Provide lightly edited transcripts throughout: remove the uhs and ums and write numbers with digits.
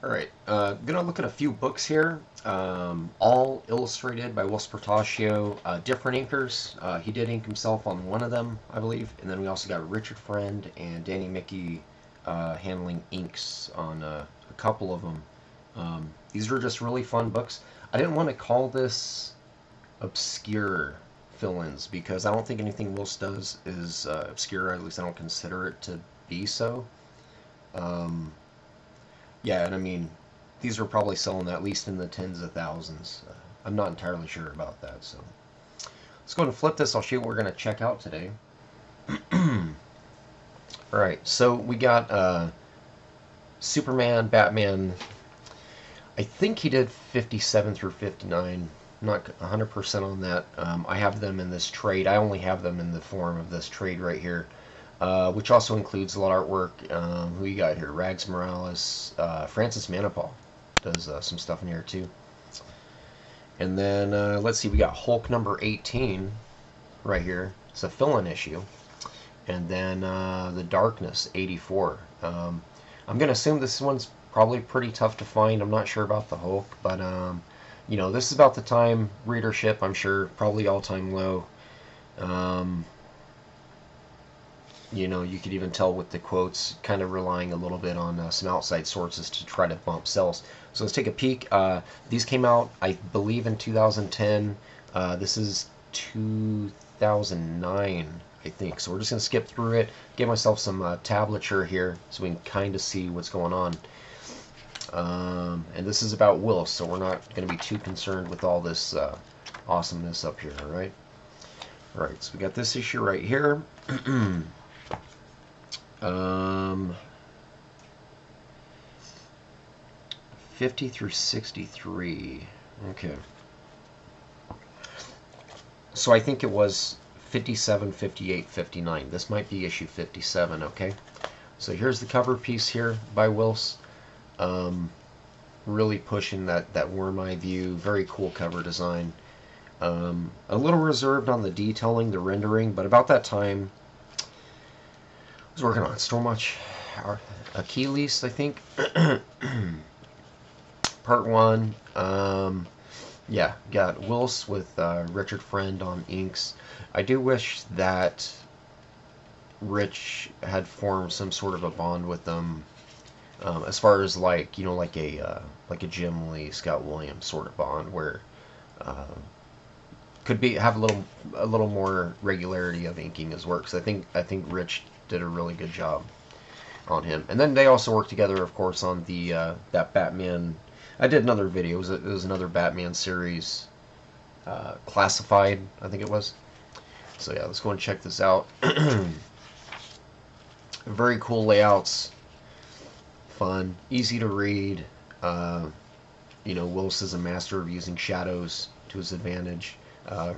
Alright, gonna look at a few books here, all illustrated by Whilce Portacio, different inkers. He did ink himself on one of them, I believe, and then we also got Richard Friend and Danny Mickey handling inks on a couple of them. These are just really fun books. I didn't want to call this obscure fill-ins because I don't think anything Whilce does is obscure, at least I don't consider it to be so. Um, Yeah, and I mean, these are probably selling at least in the tens of thousands. I'm not entirely sure about that, so let's go and flip this. I'll show you what we're going to check out today. Alright, so we got Superman, Batman. I think he did 57 through 59. I'm not 100% on that. I have them in this trade. I only have them in the form of this trade right here. Which also includes a lot of artwork. Who you got here? Rags Morales, Francis Manipal does some stuff in here too. And then let's see, we got Hulk number 18 right here. It's a fill-in issue. And then The Darkness 84. I'm gonna assume this one's probably pretty tough to find. I'm not sure about the Hulk, but you know, this is about the time readership. I'm sure probably all-time low. You know, you could even tell with the quotes, kind of relying a little bit on some outside sources to try to bump sales. So let's take a peek. These came out, I believe, in 2010. This is 2009, I think. So we're just going to skip through it, give myself some tablature here so we can kind of see what's going on. And this is about Whilce, so we're not going to be too concerned with all this awesomeness up here, all right? All right, so we got this issue right here. 50 through 63. Okay. So I think it was 57, 58, 59. This might be issue 57, okay? So here's the cover piece here by Whilce. Really pushing that worm eye view. Very cool cover design. A little reserved on the detailing, the rendering, but about that time, I was working on Stormwatch Achilles, I think. Part 1. Yeah, got Whilce with Richard Friend on inks. I do wish that Rich had formed some sort of a bond with them, as far as like, you know, like a Jim Lee, Scott Williams sort of bond, where could be have a little more regularity of inking his works. I think Rich did a really good job on him. And then they also worked together, of course, on the that Batman. I did another video. It was another Batman series, Classified, I think it was. So yeah, let's go and check this out. Very cool layouts, fun, easy to read. You know, Whilce is a master of using shadows to his advantage.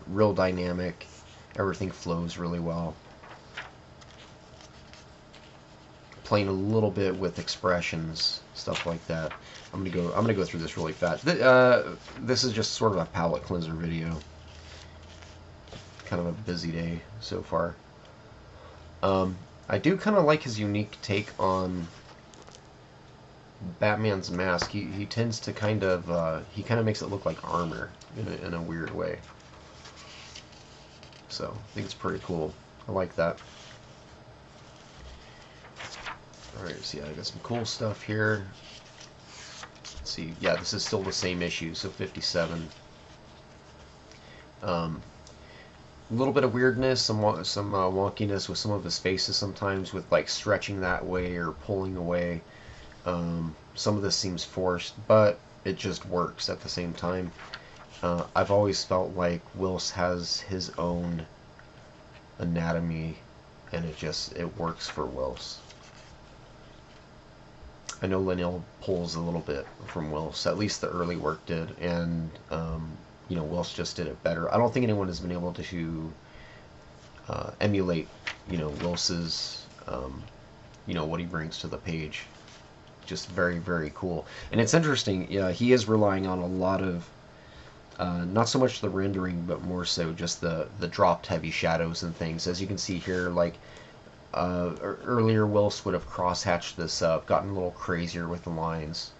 Real dynamic. Everything flows really well. Playing a little bit with expressions, stuff like that. I'm gonna go through this really fast. This is just sort of a palette cleanser video. Kind of a busy day so far. I do kind of like his unique take on Batman's mask. He tends to kind of he kind of makes it look like armor in a weird way. So I think it's pretty cool. I like that. Alright, so yeah, I got some cool stuff here. Let's see, yeah, this is still the same issue, so 57. A little bit of weirdness, some wonkiness with some of his faces sometimes, with like stretching that way or pulling away. Some of this seems forced, but it just works at the same time. I've always felt like Whilce has his own anatomy, and it works for Whilce. I know Linnell pulls a little bit from Whilce, at least the early work did, and you know, Whilce just did it better. I don't think anyone has been able to emulate, you know, Whilce's, you know, what he brings to the page. Just very, very cool. And it's interesting, yeah, he is relying on a lot of, not so much the rendering, but more so just the dropped heavy shadows and things. As you can see here, like, earlier Whilce would have cross-hatched this up, gotten a little crazier with the lines.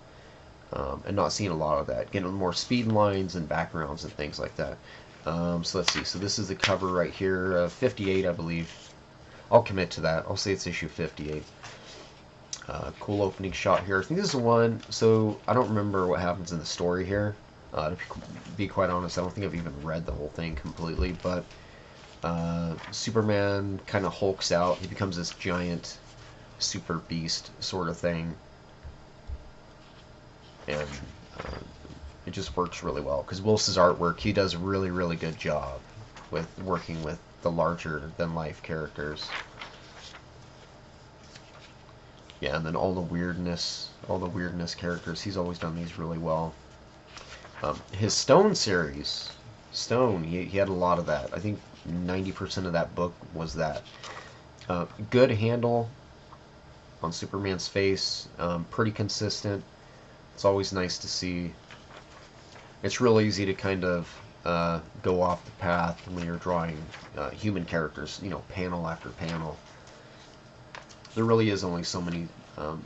and not seeing a lot of that. Getting more speed lines and backgrounds and things like that. So let's see. So this is the cover right here, 58, I believe. I'll commit to that. I'll say it's issue 58. Cool opening shot here. I think this is the one. So I don't remember what happens in the story here. To be quite honest, I don't think I've even read the whole thing completely. But Superman kind of hulks out. He becomes this giant super beast sort of thing. And it just works really well. Because Whilce's artwork, he does a really, really good job with working with the larger-than-life characters. Yeah, and then all the weirdness characters, he's always done these really well. His Stone series, he had a lot of that. I think 90% of that book was that. Good handle on Superman's face, pretty consistent. It's always nice to see. It's real easy to kind of go off the path when you're drawing human characters, you know, panel after panel. There really is only so many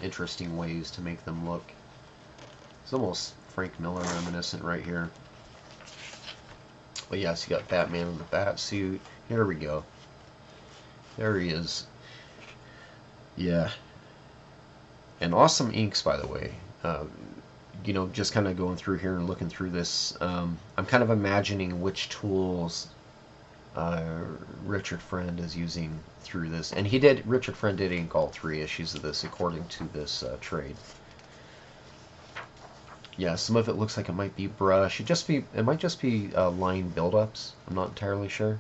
interesting ways to make them look. It's almost Frank Miller reminiscent right here. But yes, you got Batman in the bat suit. Here we go. There he is. Yeah. And awesome inks, by the way. You know, just kind of going through here and looking through this, I'm kind of imagining which tools Richard Friend is using through this. And Richard Friend did ink all 3 issues of this according to this trade. Yeah, some of it looks like it might be brush. It might just be line buildups. I'm not entirely sure.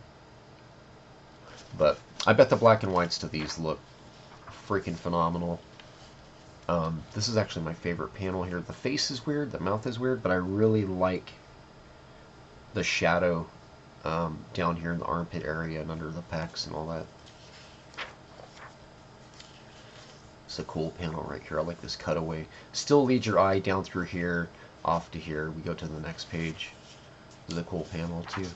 But I bet the black and whites to these look freaking phenomenal. This is actually my favorite panel here. The face is weird, the mouth is weird, but I really like the shadow down here in the armpit area and under the pecs and all that. It's a cool panel right here. I like this cutaway. Still leads your eye down through here, off to here. We go to the next page. This is a cool panel too.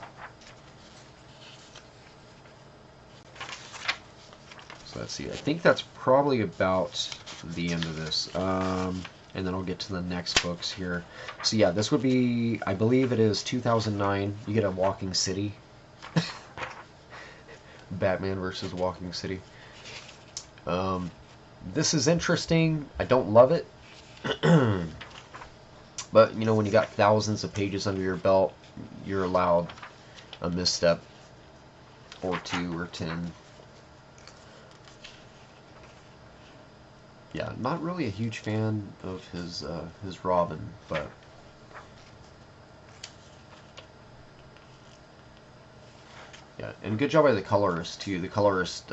So let's see. I think that's probably about the end of this. And then I'll get to the next books here. So yeah, this would be, I believe it is 2009. You get a Walking City. Batman versus Walking City. This is interesting. I don't love it. But, you know, when you got thousands of pages under your belt, you're allowed a misstep or 2 or 10. Yeah, not really a huge fan of his Robin, but yeah, and good job by the colorist too. The colorist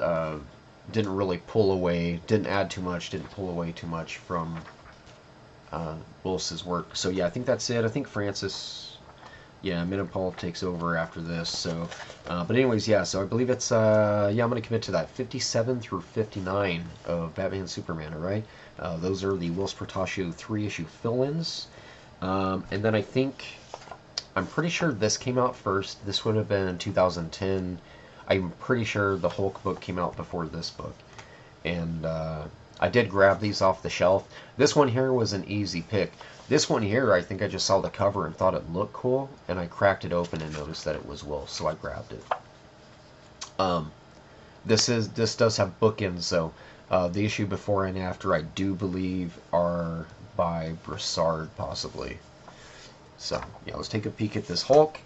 didn't really pull away, didn't add too much, didn't pull away too much from Whilce's work. So yeah, I think that's it. I think Francis, yeah, Minipal takes over after this. So, but anyways, yeah. So I believe it's yeah, I'm gonna commit to that 57 through 59 of Batman and Superman. All right, those are the Whilce Portacio 3-issue fill-ins, and then I think I'm pretty sure this came out first. This would have been 2010. I'm pretty sure the Hulk book came out before this book, and I did grab these off the shelf. This one here was an easy pick. This one here, I think I just saw the cover and thought it looked cool, and I cracked it open and noticed that it was Whilce, so I grabbed it. This does have bookends, so the issue before and after I do believe are by Broussard, possibly. So yeah, let's take a peek at this Hulk.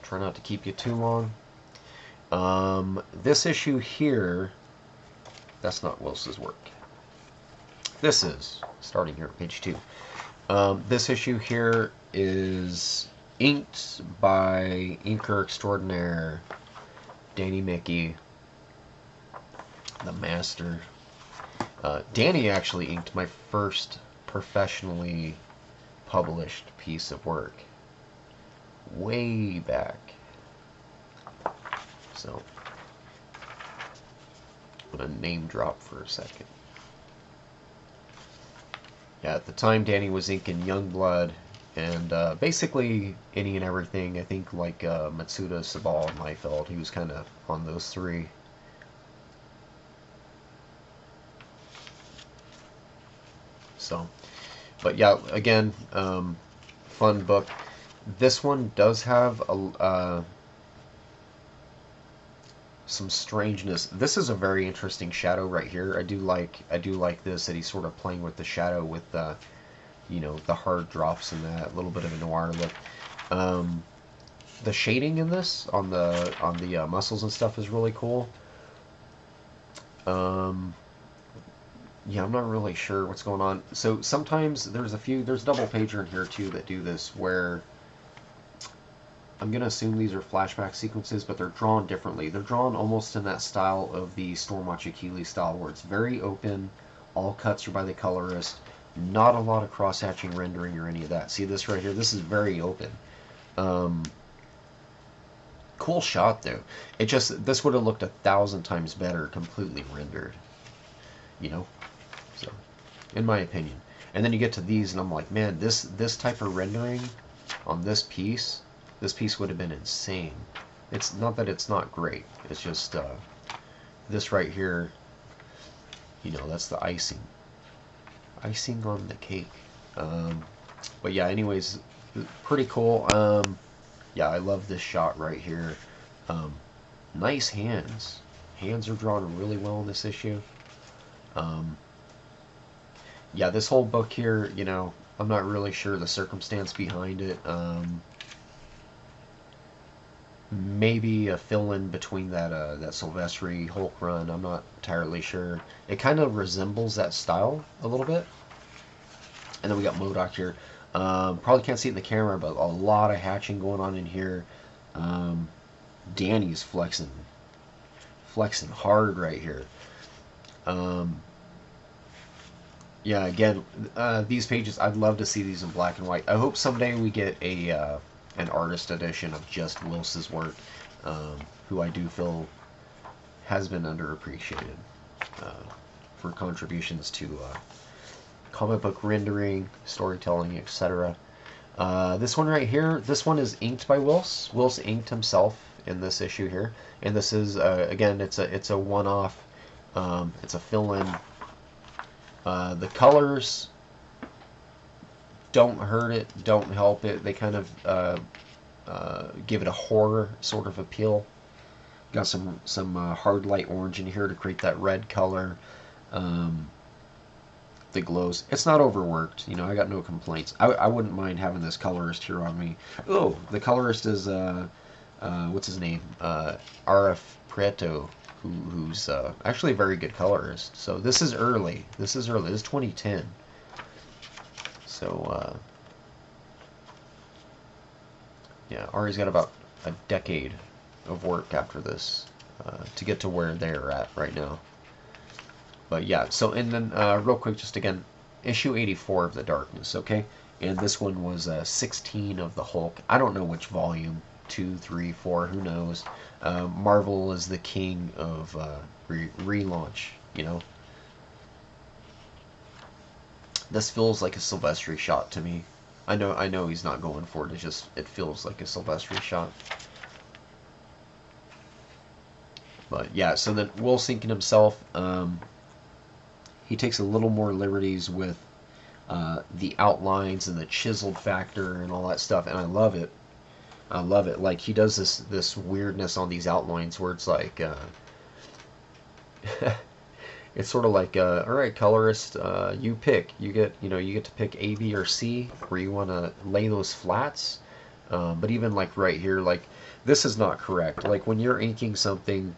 Try not to keep you too long. This issue here, that's not Whilce's work. This is, starting here at page 2. This issue here is inked by inker extraordinaire Danny Mickey, the master. Danny actually inked my first professionally published piece of work way back. So I'm gonna name drop for a second. Yeah, at the time Danny was inking Youngblood and basically any and everything. I think like Matsuda, Sabal, and Liefeld. He was kind of on those 3. So But yeah, again, fun book. This one does have some strangeness. This is a very interesting shadow right here. I do like this, that he's sort of playing with the shadow with the, you know, the hard drops and that little bit of a noir look. The shading in this on the muscles and stuff is really cool. Yeah, I'm not really sure what's going on. So sometimes there's double pager in here too that do this, where I'm going to assume these are flashback sequences, but they're drawn differently. They're drawn almost in that style of the Stormwatch Achilles style, where it's very open, all cuts are by the colorist, not a lot of cross-hatching rendering or any of that. See this right here? This is very open. Cool shot though. This would have looked 1,000 times better completely rendered, you know? So, in my opinion. And then you get to these, and I'm like, man, this type of rendering on this piece would have been insane. It's not that it's not great. It's just this right here, you know, that's the icing on the cake. But yeah, anyways, pretty cool. Yeah, I love this shot right here. Nice hands. Hands are drawn really well in this issue. Yeah, this whole book here, you know, I'm not really sure the circumstance behind it. Maybe a fill-in between that Silvestri Hulk run. I'm not entirely sure. It kind of resembles that style a little bit. And then we got MODOK here. Probably can't see it in the camera, but a lot of hatching going on in here. Danny's flexing hard right here. Yeah, again, these pages, I'd love to see these in black and white. I hope someday we get an artist edition of just Whilce's work, who I do feel has been underappreciated for contributions to comic book rendering, storytelling, etc. This one right here, this one is inked by Whilce. Whilce inked himself in this issue here, and this is again, it's a one-off. It's a fill-in. The colors don't hurt it, don't help it. They kind of give it a horror sort of appeal. Got some hard light orange in here to create that red color. The glows. It's not overworked. You know, I got no complaints. I wouldn't mind having this colorist here on me. Oh, the colorist is what's his name? RF Prieto, who's actually a very good colorist. So this is early. This is 2010. So yeah, Ari's got about a decade of work after this to get to where they're at right now. But yeah, so and then real quick, just again, issue 84 of The Darkness, okay? And this one was 16 of the Hulk. I don't know which volume, 2, 3, 4, who knows? Marvel is the king of relaunch, you know? This feels like a Silvestri shot to me. I know he's not going for it. It feels like a Silvestri shot. But yeah, so then Whilce inking himself. He takes a little more liberties with the outlines and the chiseled factor and all that stuff, and I love it. I love it. Like, he does this weirdness on these outlines where it's like it's sort of like all right, colorist, you pick. You get to pick A, B, or C where you want to lay those flats. But even like right here, like this is not correct. Like when you're inking something,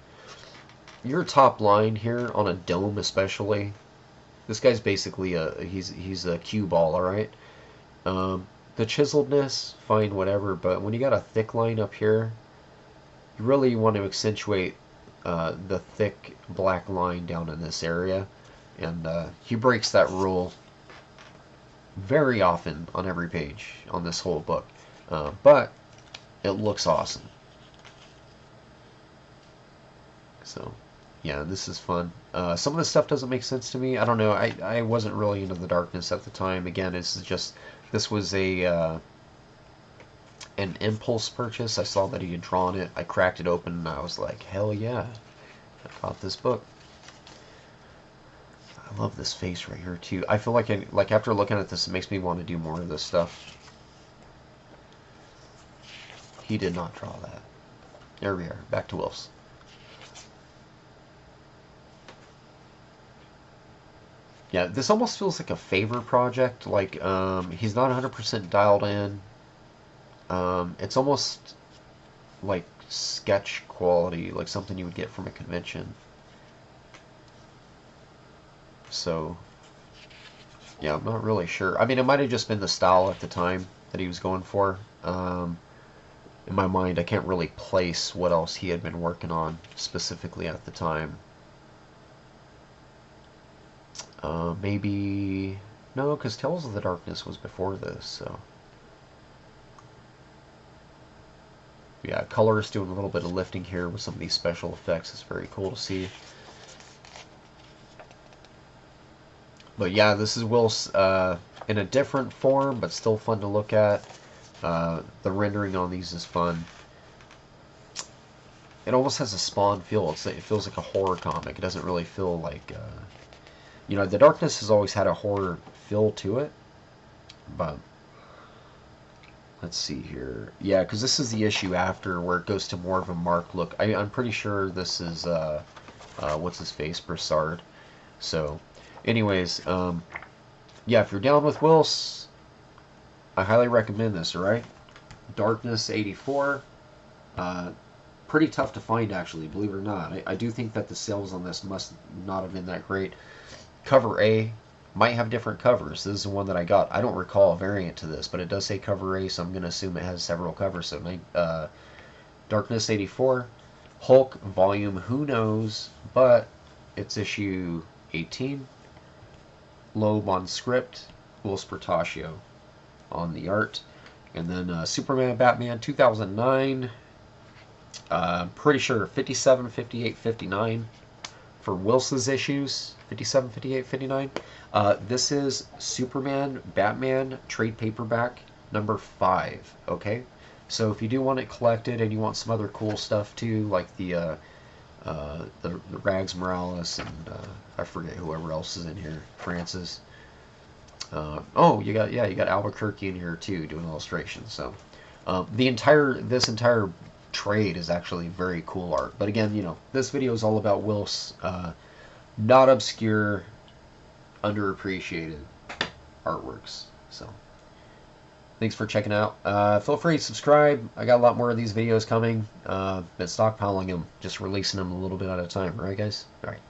your top line here on a dome especially. This guy's basically he's a cue ball, all right. The chiseledness, fine, whatever. But when you got a thick line up here, you really want to accentuate the thick black line down in this area, and he breaks that rule very often on every page on this whole book. But it looks awesome. So. Yeah, this is fun. Some of this stuff doesn't make sense to me. I don't know. I wasn't really into The Darkness at the time. Again, this was an impulse purchase. I saw that he had drawn it. I cracked it open and I was like, hell yeah, I bought this book. I love this face right here too. I feel like after looking at this, it makes me want to do more of this stuff. He did not draw that. There we are. Back to Whilce. Yeah, this almost feels like a favor project. Like he's not 100% dialed in. It's almost like sketch quality, like something you would get from a convention. So, yeah, I'm not really sure. I mean, it might have just been the style at the time that he was going for. In my mind, I can't really place what else he had been working on specifically at the time. Maybe... No, because Tales of the Darkness was before this, so... Yeah, colorist doing a little bit of lifting here with some of these special effects. It's very cool to see. But yeah, this is Whilce in a different form, but still fun to look at. The rendering on these is fun. It almost has a Spawn feel. It feels like a horror comic. It doesn't really feel like... you know, The Darkness has always had a horror feel to it. But... let's see here. Yeah, because this is the issue after where it goes to more of a Mark look. I'm pretty sure this is... what's his face? Broussard. So... anyways, yeah, if you're down with Whilce, I highly recommend this, alright? Darkness 84. Pretty tough to find, actually, believe it or not. I do think that the sales on this must not have been that great. Cover A might have different covers. This is the one that I got. I don't recall a variant to this, but it does say cover A, so I'm going to assume it has several covers. So, Darkness 84. Hulk volume, who knows, but it's issue 18. Loeb on script, Whilce Portacio on the art, and then Superman, Batman 2009. Pretty sure 57, 58, 59 for Whilce's issues. 57, 58, 59. This is Superman, Batman trade paperback number 5. Okay, so if you do want it collected and you want some other cool stuff too, like the Rags Morales and I forget whoever else is in here, Francis. Oh, you got Albuquerque in here too doing illustrations. So this entire trade is actually very cool art. But again, you know, this video is all about Whilce, not obscure, underappreciated artworks. So thanks for checking out. Feel free to subscribe. I got a lot more of these videos coming. Been stockpiling them, just releasing them a little bit at a time. All right, guys? All right.